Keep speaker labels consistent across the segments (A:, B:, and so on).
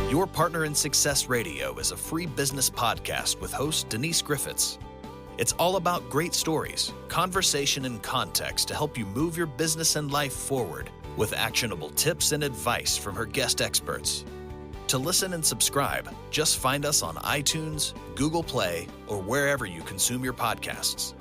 A: Your Partner in Success Radio is a free business podcast with host Denise Griffiths. It's all about great stories, conversation, and context to help you move your business and life forward with actionable tips and advice from her guest experts. To listen and subscribe, just find us on iTunes, Google Play, or wherever you consume your podcasts.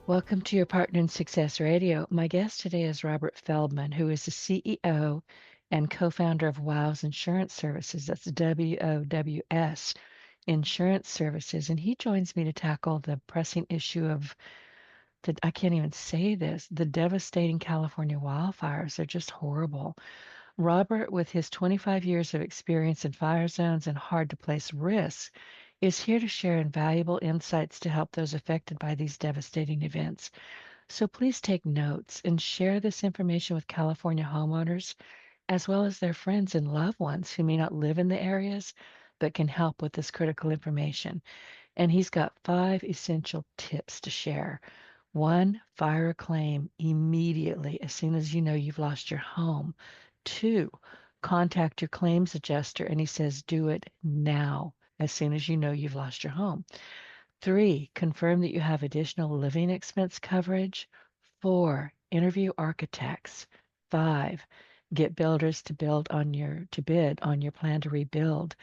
B: Welcome to Your Partner in Success Radio. My guest today is Robert Feldman, who is the CEO and co-founder of WOWS Insurance Services. That's WOWS Insurance Services. And he joins me to tackle the pressing issue of I can't even say this, the devastating California wildfires. They're just horrible. Robert, with his 25 years of experience in fire zones and hard-to-place risks, is here to share invaluable insights to help those affected by these devastating events. So please take notes and share this information with California homeowners, as well as their friends and loved ones who may not live in the areas, but can help with this critical information. And he's got 5 essential tips to share. 1, file a claim immediately as soon as you know you've lost your home. 2, contact your claims adjuster, and he says do it now as soon as you know you've lost your home. 3, confirm that you have additional living expense coverage. 4, interview architects. 5, get builders to bid on your plan to rebuild.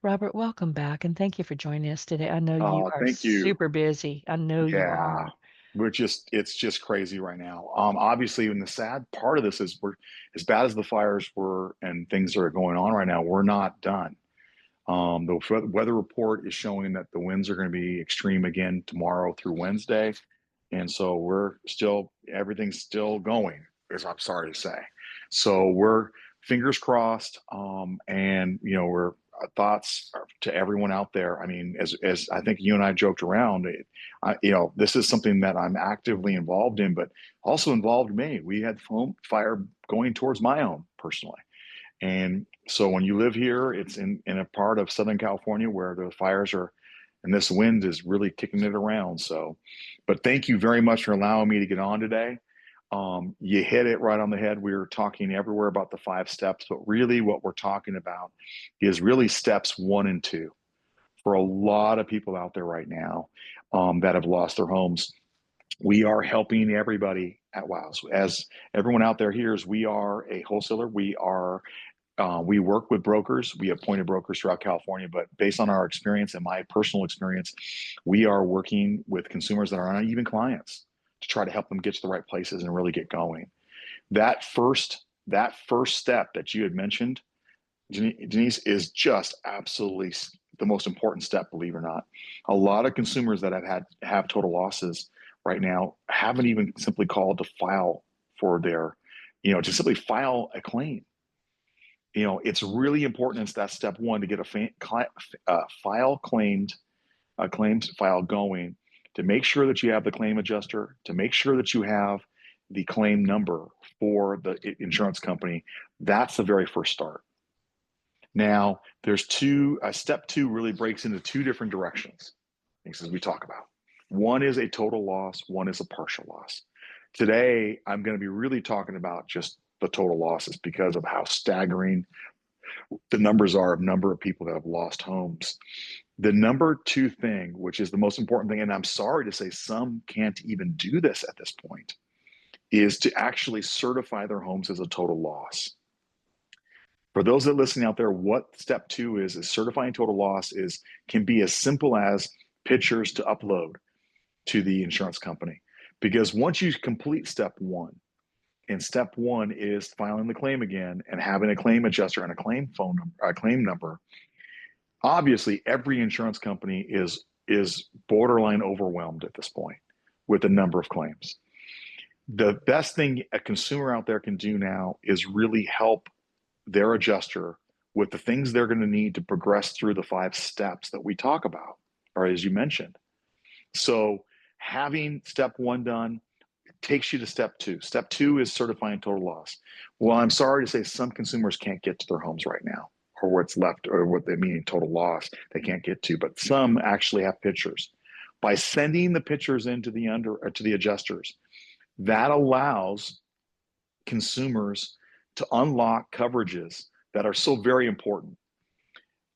B: Robert, welcome back, and thank you for joining us today. I know you are
C: Thank you.
B: super busy. I know you
C: Yeah,
B: are.
C: it's just crazy right now. Obviously, and the sad part of this is we're, as bad as the fires were and things that are going on right now, we're not done. The weather report is showing that the winds are going to be extreme again tomorrow through Wednesday. And so everything's still going, as I'm sorry to say. So we're fingers crossed. And, we're thoughts to everyone out there. I mean, as I think you and I joked around, this is something that I'm actively involved in, but also involved me. We had fire going towards my home personally. And so when you live here, it's in a part of Southern California where the fires are, and this wind is really kicking it around. So, but thank you very much for allowing me to get on today. You hit it right on the head. We were talking everywhere about the 5 steps, but really what we're talking about is really steps 1 and 2 for a lot of people out there right now that have lost their homes. We are helping everybody at WOWS. As everyone out there hears, we are a wholesaler. We work with brokers. We appointed brokers throughout California, but based on our experience and my personal experience, we are working with consumers that are not even clients to try to help them get to the right places and really get going. That first step that you had mentioned, Denise, is just absolutely the most important step, believe it or not. A lot of consumers that have total losses right now haven't even simply called to file for their, to simply file a claim. It's really important. It's that step 1 to get a claims file going, to make sure that you have the claim adjuster, to make sure that you have the claim number for the insurance company. That's the very first start. Now, there's step 2 really breaks into 2 different directions, as we talk about. 1 is a total loss, 1 is a partial loss. Today, I'm going to be really talking about just the total losses because of how staggering the numbers are of number of people that have lost homes. The number 2 thing, which is the most important thing, and I'm sorry to say some can't even do this at this point, is to actually certify their homes as a total loss. For those that are listening out there, what step 2 is certifying total loss can be as simple as pictures to upload to the insurance company. Because once you complete step 1, and step 1 is filing the claim again and having a claim adjuster and a claim number. Obviously, every insurance company is borderline overwhelmed at this point with the number of claims. The best thing a consumer out there can do now is really help their adjuster with the things they're going to need to progress through the 5 steps that we talk about, or as you mentioned. So having step 1 done takes you to step 2. Step 2 is certifying total loss. Well, I'm sorry to say some consumers can't get to their homes right now, or what's left, or what they mean total loss, they can't get to, but some actually have pictures. By sending the pictures into to the adjusters, that allows consumers to unlock coverages that are so very important.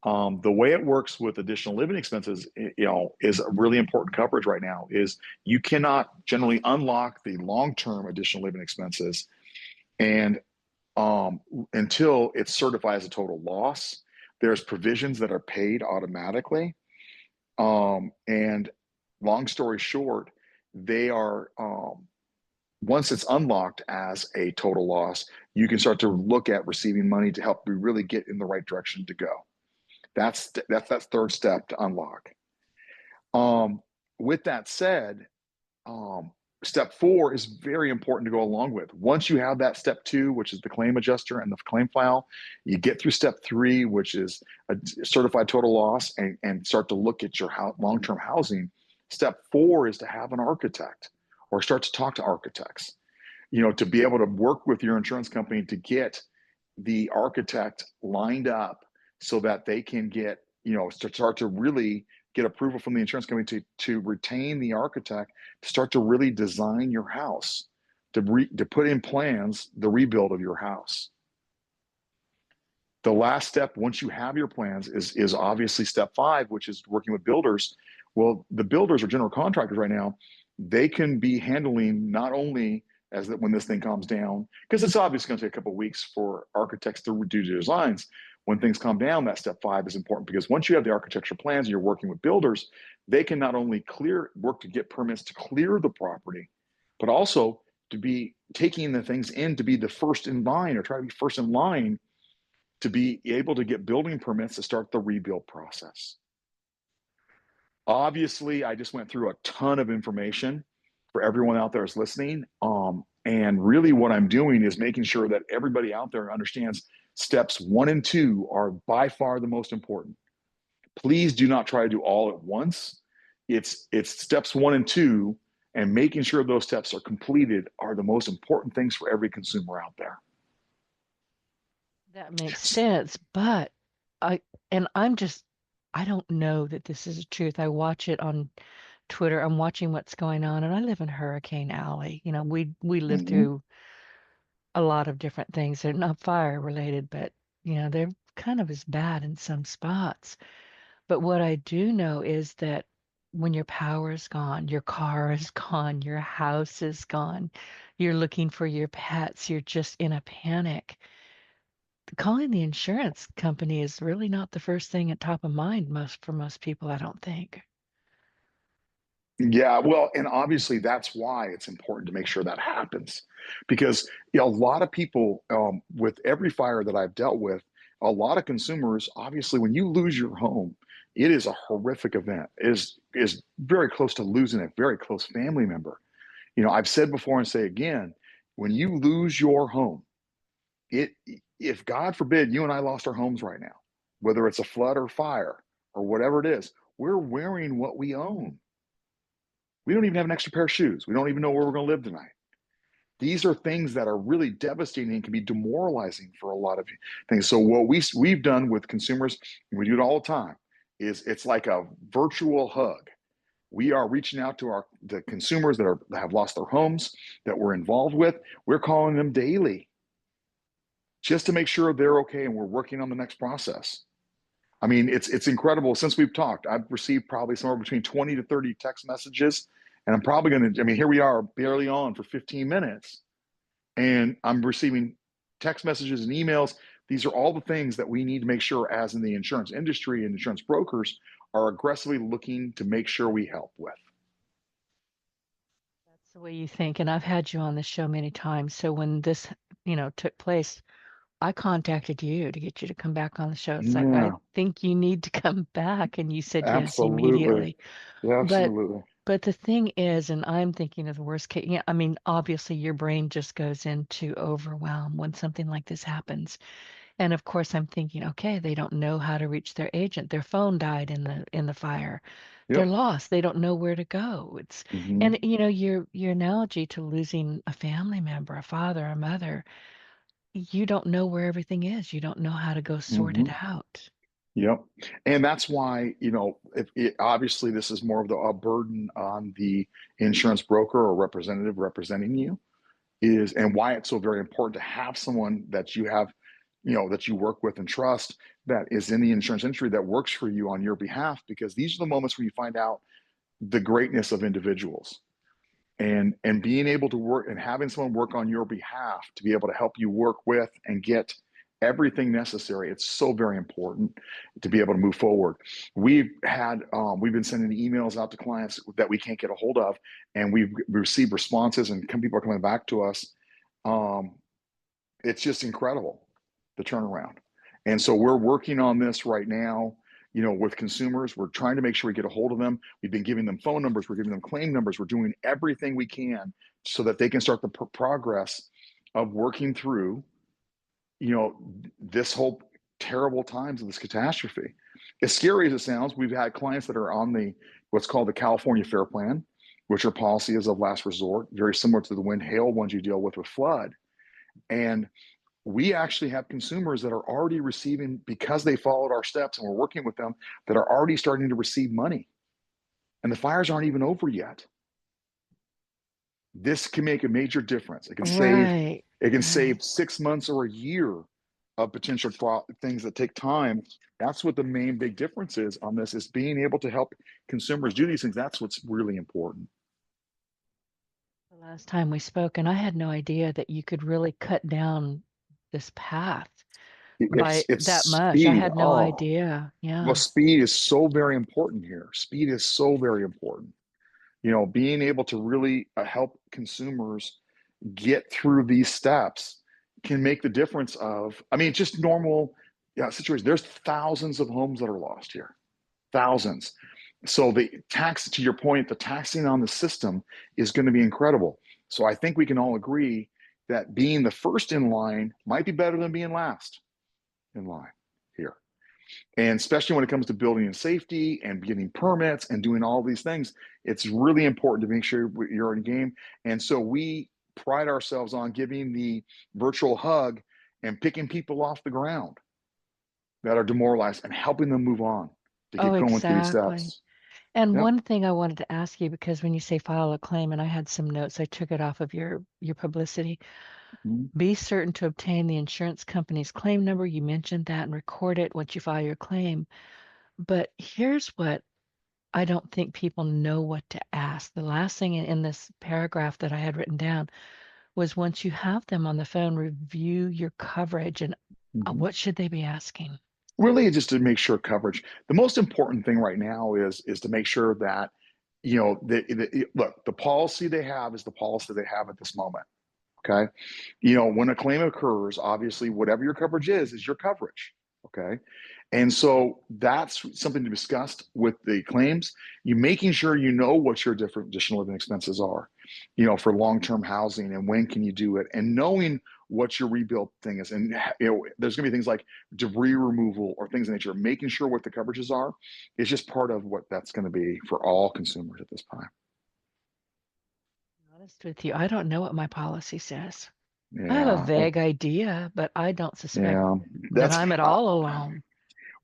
C: The way it works with additional living expenses, is a really important coverage right now. Is you cannot generally unlock the long-term additional living expenses, and until it's certified as a total loss. There's provisions that are paid automatically, and long story short, they are once it's unlocked as a total loss, you can start to look at receiving money to help you really get in the right direction to go. That's that third step to unlock. With that said, step 4 is very important to go along with. Once you have that step 2, which is the claim adjuster and the claim file, you get through step 3, which is a certified total loss, and start to look at your long-term housing. Step 4 is to have an architect or start to talk to architects, to be able to work with your insurance company to get the architect lined up so that they can get, to start to really get approval from the insurance company to retain the architect to start to really design your house, to put in plans, the rebuild of your house. The last step, once you have your plans, is obviously step 5, which is working with builders. Well, the builders or general contractors right now, they can be handling not only as that when this thing comes down, because it's obviously going to take a couple of weeks for architects to do their designs. When things calm down, that step 5 is important, because once you have the architecture plans and you're working with builders, they can not only work to get permits to clear the property, but also to be taking the things in to be the first in line, or try to be first in line to be able to get building permits to start the rebuild process. Obviously, I just went through a ton of information for everyone out there who's listening. And really what I'm doing is making sure that everybody out there understands steps 1 and 2 are by far the most important. Please do not try to do all at once. It's steps 1 and 2, and making sure those steps are completed are the most important things for every consumer out there.
B: That makes sense, but I don't know that this is the truth. I watch it on Twitter. I'm watching what's going on, and I live in Hurricane Alley. We live through a lot of different things. They're not fire related, but they're kind of as bad in some spots. But what I do know is that when your power is gone, your car is gone, your house is gone, you're looking for your pets, you're just in a panic. Calling the insurance company is really not the first thing at top of mind for most people, I don't think.
C: Yeah, well, and obviously that's why it's important to make sure that happens, because a lot of people, with every fire that I've dealt with, a lot of consumers, obviously, when you lose your home, it is a horrific event. It is very close to losing a very close family member. I've said before and say again, when you lose your home, if God forbid you and I lost our homes right now, whether it's a flood or fire or whatever it is, we're wearing what we own. We don't even have an extra pair of shoes. We don't even know where we're going to live tonight. These are things that are really devastating and can be demoralizing for a lot of things. So what we've done with consumers, and we do it all the time, is it's like a virtual hug. We are reaching out to the consumers that have lost their homes, that we're involved with. We're calling them daily just to make sure they're okay, and we're working on the next process. I mean, it's incredible. Since we've talked, I've received probably somewhere between 20 to 30 text messages, and I'm probably going to, here we are barely on for 15 minutes, and I'm receiving text messages and emails. These are all the things that we need to make sure, as in the insurance industry and insurance brokers, are aggressively looking to make sure we help with.
B: That's the way you think. And I've had you on the show many times. So when this, took place, I contacted you to get you to come back on the show. It's like, I think you need to come back. And you said yes immediately.
C: Yeah, absolutely.
B: But the thing is, and I'm thinking of the worst case, obviously your brain just goes into overwhelm when something like this happens. And of course I'm thinking, okay, they don't know how to reach their agent. Their phone died in the fire.
C: Yep.
B: They're lost. They don't know where to go. And your analogy to losing a family member, a father, a mother, you don't know where everything is. You don't know how to go sort it out.
C: Yep. And that's why, obviously this is more of a burden on the insurance broker or representative representing you, and why it's so very important to have someone that you have that you work with and trust, that is in the insurance industry, that works for you on your behalf, because these are the moments when you find out the greatness of individuals, and being able to work and having someone work on your behalf to be able to help you work with and get everything necessary. It's so very important to be able to move forward. We've been sending emails out to clients that we can't get a hold of, and we've received responses, and people are coming back to us. It's just incredible, the turnaround. And so we're working on this right now, with consumers. We're trying to make sure we get a hold of them. We've been giving them phone numbers. We're giving them claim numbers. We're doing everything we can so that they can start the progress of working through, this whole terrible times of this catastrophe. As scary as it sounds, we've had clients that are on what's called the California Fair Plan, which are policies of last resort, very similar to the wind hail ones you deal with flood. And we actually have consumers that are already receiving, because they followed our steps and we're working with them, that are already starting to receive money. And the fires aren't even over yet. This can make a major difference. It can save 6 months or a year of potential things that take time. That's what the main big difference is on this, is being able to help consumers do these things. That's what's really important.
B: The last time we spoke, and I had no idea that you could really cut down this path by
C: It's
B: that much.
C: speed.
B: I had no idea. Yeah.
C: Well, speed is so very important here. Speed is so very important. Being able to really help consumers get through these steps can make the difference of, just normal situations. There's thousands of homes that are lost here, thousands. So to your point, the taxing on the system is going to be incredible. So I think we can all agree that being the first in line might be better than being last in line here. And especially when it comes to building and safety and getting permits and doing all these things, it's really important to make sure you're in game. And so we pride ourselves on giving the virtual hug and picking people off the ground that are demoralized and helping them move on to get going through these steps.
B: And one thing I wanted to ask you, because when you say file a claim, and I had some notes, I took it off of your publicity. Be certain to obtain the insurance company's claim number. You mentioned that, and record it once you file your claim. But here's what I don't think people know what to ask. The last thing in this paragraph that I had written down was, once you have them on the phone, review your coverage. And what should they be asking?
C: Really, just to make sure coverage. The most important thing right now is to make sure that, look, the policy they have is the policy they have at this moment. Okay. When a claim occurs, obviously, whatever your coverage is your coverage. Okay. And so that's something to be discussed with the claims. You making sure you know what your different additional living expenses are, for long-term housing, and when can you do it, and knowing what your rebuild thing is. And there's going to be things like debris removal or things of nature. Making sure what the coverages are is just part of what that's going to be for all consumers at this time.
B: Honest with you, I don't know what my policy says.
C: Yeah.
B: I have a vague idea, but I don't suspect that I'm at all alone.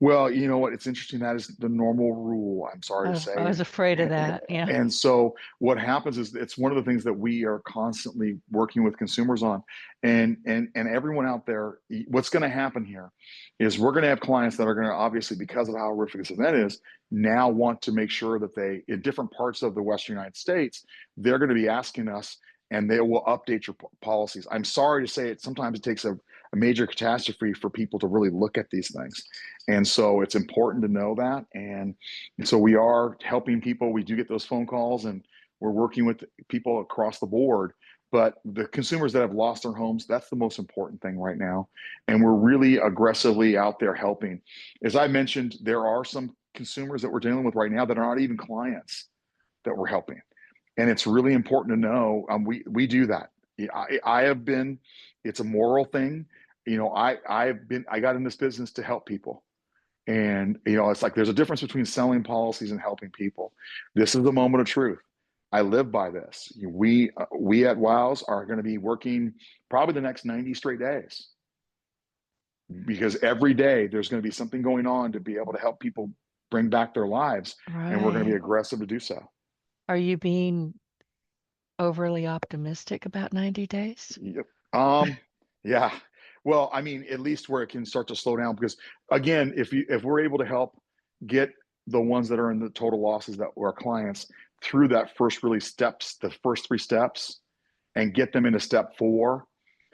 C: Well, you know what? It's interesting. That is the normal rule, I'm sorry to say.
B: I was afraid of that. Yeah.
C: And so what happens is, it's one of the things that we are constantly working with consumers on. And everyone out there, what's going to happen here is we're going to have clients that are going to, obviously, because of how horrific this event is, now want to make sure that they, in different parts of the Western United States, they're going to be asking us, and they will update your policies. I'm sorry to say it. Sometimes it takes a major catastrophe for people to really look at these things. And so it's important to know that. And so we are helping people. We do get those phone calls, and we're working with people across the board. But the consumers that have lost their homes, that's the most important thing right now. And we're really aggressively out there helping. As I mentioned, there are some consumers that we're dealing with right now that are not even clients that we're helping. And it's really important to know, we do that. I have been, it's a moral thing. I got in this business to help people. And, it's like, there's a difference between selling policies and helping people. This is the moment of truth. I live by this. We at WOWs are going to be working probably the next 90 straight days, because every day there's going to be something going on to be able to help people bring back their lives. Right. And we're going to be aggressive to do so.
B: Are you being overly optimistic about 90 days?
C: Yeah. Well, I mean, at least where it can start to slow down, because again, if we're able to help get the ones that are in the total losses that were our clients through that first really steps, the first three steps, and get them into step four,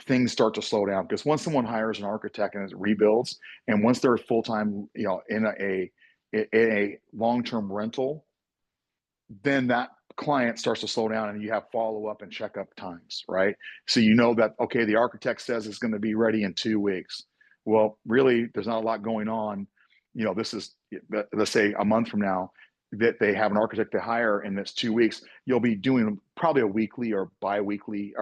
C: things start to slow down. Because once someone hires an architect and it rebuilds, and once they're full time, in a long term rental, then that client starts to slow down and you have follow up and checkup times, right? So you know that, okay, the architect says it's going to be ready in 2 weeks. Well, really, there's not a lot going on. This is, let's say a month from now, that they have an architect to hire and it's 2 weeks. You'll be doing probably a weekly or bi-weekly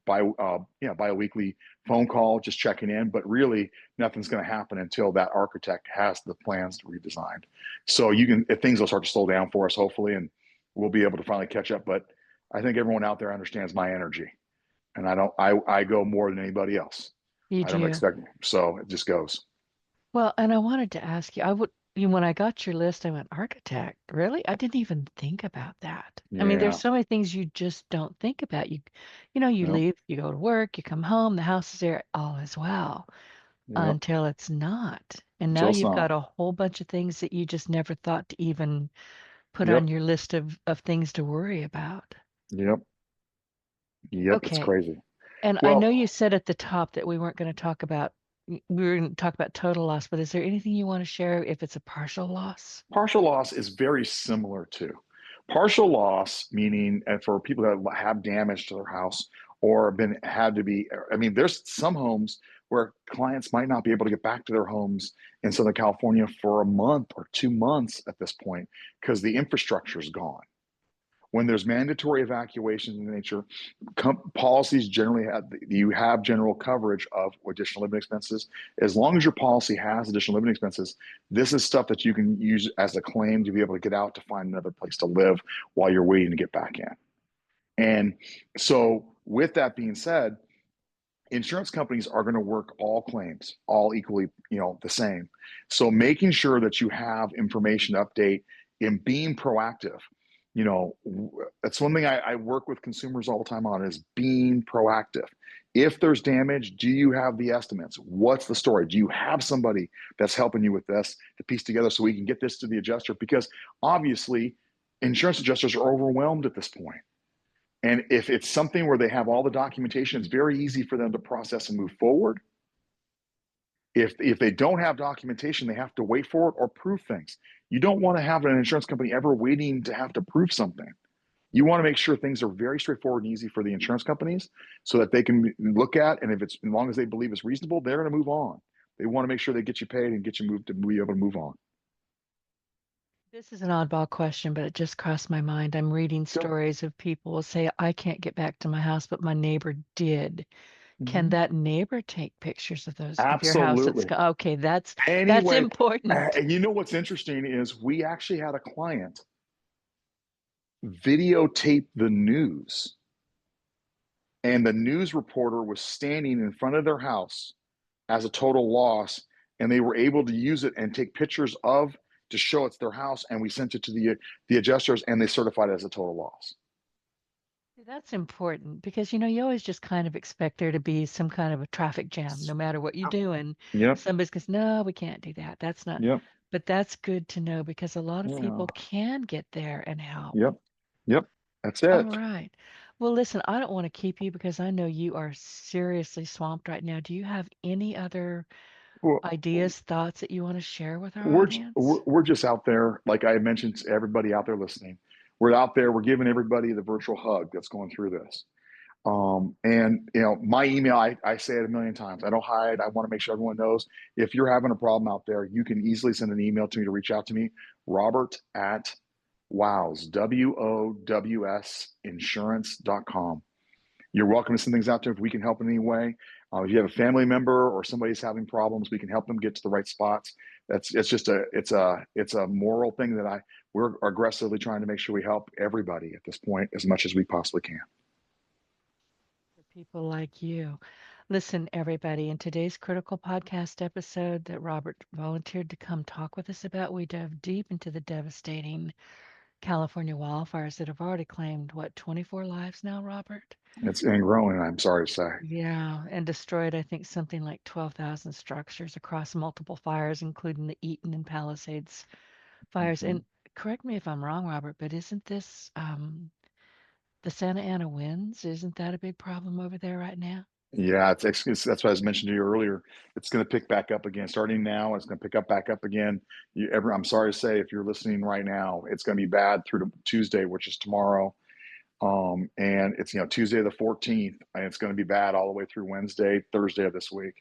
C: bi-weekly phone call, just checking in, but really nothing's going to happen until that architect has the plans redesigned. So things will start to slow down for us, hopefully, and we'll be able to finally catch up. But I think everyone out there understands my energy, and I go more than anybody else.
B: You
C: I don't
B: do.
C: expect, so it just goes.
B: Well, and I wanted to ask you, when I got your list, I went, architect, really? I didn't even think about that. I mean, there's
C: Yeah.
B: so many things you just don't think about. You
C: Yep.
B: leave, you go to work, you come home, the house is there, all is well,
C: Yep.
B: until it's not. And now
C: Until it's
B: you've
C: not.
B: got a whole bunch of things that you just never thought to even put on
C: Yep.
B: your list of things to worry about.
C: Yep. Yep. It's
B: Okay.
C: crazy.
B: And I know
C: Well,
B: you said at the top that we weren't going to talk about we were going to talk about total loss, but is there anything you want to share if it's a partial loss?
C: partial loss is very similar to partial loss, meaning, and for people that have damage to their house or had to be, I mean, there's some homes where clients might not be able to get back to their homes in Southern California for a month or 2 months at this point because the infrastructure is gone. When there's mandatory evacuations in nature, policies generally have general coverage of additional living expenses. As long as your policy has additional living expenses, this is stuff that you can use as a claim to be able to get out to find another place to live while you're waiting to get back in. And so, with that being said, insurance companies are going to work all claims all equally, the same. So making sure that you have information update and being proactive, that's one thing I work with consumers all the time on, is being proactive. If there's damage, do you have the estimates? What's the story? Do you have somebody that's helping you with this to piece together so we can get this to the adjuster? Because obviously insurance adjusters are overwhelmed at this point. And if it's something where they have all the documentation, it's very easy for them to process and move forward. If they don't have documentation, they have to wait for it or prove things. You don't want to have an insurance company ever waiting to have to prove something. You want to make sure things are very straightforward and easy for the insurance companies so that they can look at, and if it's, as long as they believe it's reasonable, they're going to move on. They want to make sure they get you paid and get you moved to be able to move on.
B: This is an oddball question, but it just crossed my mind. I'm reading
C: Sure.
B: stories of people will say, I can't get back to my house, but my neighbor did. Can
C: Mm-hmm.
B: that neighbor take pictures of your house?
C: Absolutely.
B: Okay, that's
C: Anyway,
B: important.
C: and what's interesting is we actually had a client videotape the news, and the news reporter was standing in front of their house as a total loss, and they were able to use it and take pictures of to show it's their house, and we sent it to the adjusters and they certified it as a total loss.
B: That's important because you always just kind of expect there to be some kind of a traffic jam, no matter what you do. And
C: Yep.
B: somebody's goes, no, we can't do that. That's not,
C: Yep.
B: but that's good to know because a lot of
C: Yeah.
B: people can get there and help.
C: Yep. Yep. That's
B: All
C: it.
B: right. Well, listen, I don't want to keep you because I know you are seriously swamped right now. Do you have any other
C: Well,
B: ideas, thoughts that you want to share with our
C: we're
B: audience?
C: we're just out there, like I mentioned to everybody out there listening. We're out there. We're giving everybody the virtual hug that's going through this. And my email, I say it a million times. I don't hide. I want to make sure everyone knows if you're having a problem out there, you can easily send an email to me to reach out to me, Robert at WOWS, WOWS insurance.com. You're welcome to send things out there if we can help in any way. If you have a family member or somebody's having problems, we can help them get to the right spots. It's a moral thing that we're aggressively trying to make sure we help everybody at this point as much as we possibly can.
B: For people like you. Listen, everybody, in today's critical podcast episode that Robert volunteered to come talk with us about, we dove deep into the devastating California wildfires that have already claimed, what, 24 lives now, Robert?
C: It's and growing, I'm sorry to say.
B: Yeah, and destroyed, I think, something like 12,000 structures across multiple fires, including the Eaton and Palisades fires.
C: Mhm.
B: And correct me if I'm wrong, Robert, but isn't this the Santa Ana winds? Isn't that a big problem over there right now?
C: Yeah, that's what I was mentioning to you earlier. It's going to pick back up again. Starting now, it's going to pick up back up again. I'm sorry to say, if you're listening right now, it's going to be bad through to Tuesday, which is tomorrow. And it's Tuesday the 14th, and it's going to be bad all the way through Wednesday, Thursday of this week.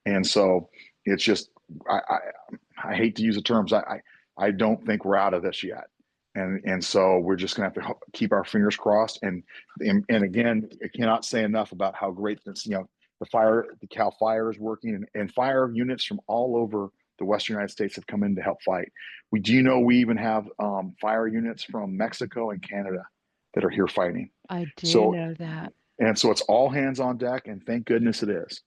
C: And so it's just I hate to use the terms. I don't think we're out of this yet. And so we're just going to have to keep our fingers crossed. And again, I cannot say enough about how great this, the Cal Fire is working, and fire units from all over the Western United States have come in to help fight. We even have fire units from Mexico and Canada that are here fighting.
B: I do
C: So,
B: know that.
C: and so it's all hands on deck, and thank goodness it is,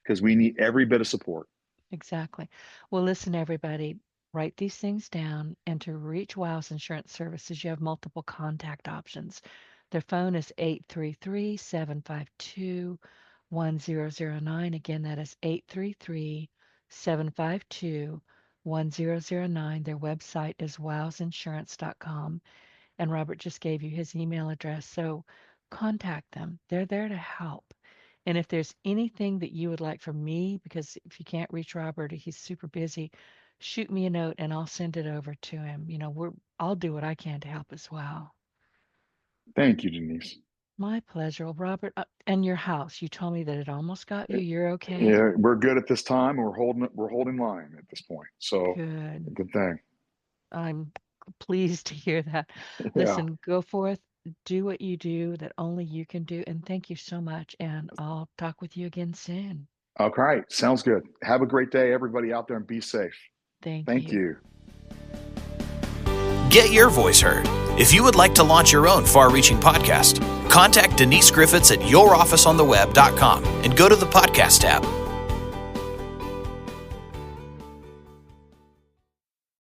C: because we need every bit of support.
B: Exactly. Well, listen, everybody, write these things down. And to reach WOW's Insurance Services, you have multiple contact options. Their phone is 833-752-1009. Again, that is 833-752-1009. Their website is wowsinsurance.com. And Robert just gave you his email address. So contact them. They're there to help. And if there's anything that you would like from me, because if you can't reach Robert, he's super busy, shoot me a note and I'll send it over to him. I'll do what I can to help as well.
C: Thank you, Denise.
B: My pleasure. Well, Robert, and your house, you told me that it almost got you. You're okay?
C: Yeah, we're good at this time. We're holding line at this point. So
B: Good.
C: good thing.
B: I'm pleased to hear that.
C: Yeah.
B: Listen, go forth, do what you do that only you can do. And thank you so much. And I'll talk with you again soon.
C: Okay. Sounds good. Have a great day, everybody out there, and be safe. Thank you.
A: Get your voice heard. If you would like to launch your own far-reaching podcast, contact Denise Griffiths at yourofficeontheweb.com and go to the podcast tab.